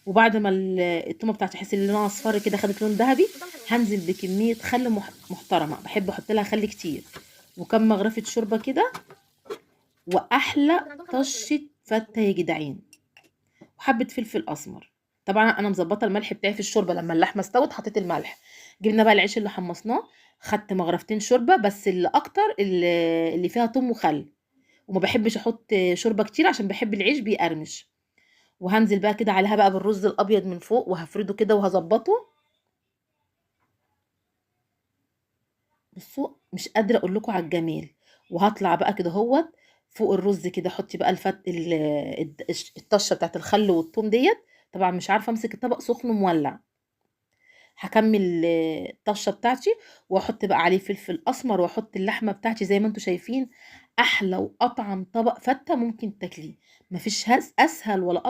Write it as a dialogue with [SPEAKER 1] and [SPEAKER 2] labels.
[SPEAKER 1] وبعد ما التومه بتاعتي احس ان لونها اصفر كده، خدت لون ذهبي، هنزل بكميه خل محترمه، بحب احط لها خل كتير، وكم مغرفه شوربه كده، واحلى طشه فته يا جدعان، وحبه فلفل اسمر. طبعا انا مظبطه الملح بتاعي في الشوربه، لما اللحمه استوت حطيت الملح. جبنا بقى العيش اللي حمصناه، خدت مغرفتين شوربه، بس اللي اكتر اللي فيها توم وخل، وما بحبش احط شوربه كتير عشان بحب العيش بيقرمش. وهنزل بقى كده عليها بقى بالرز الابيض من فوق، وهفرده كده وهظبطه. بصوا مش قادره اقول لكم على الجمال. وهطلع بقى كده اهوت فوق الرز كده، حطي بقى الطشه بتاعت الخل والثوم ديت. طبعا مش عارفه امسك الطبق سخن مولع. هكمل الطشه بتاعتي، واحط بقى عليه فلفل اسمر، واحط اللحمه بتاعتي زي ما انتم شايفين. احلى واطعم طبق فته ممكن تاكليه. مفيش اسهل ولا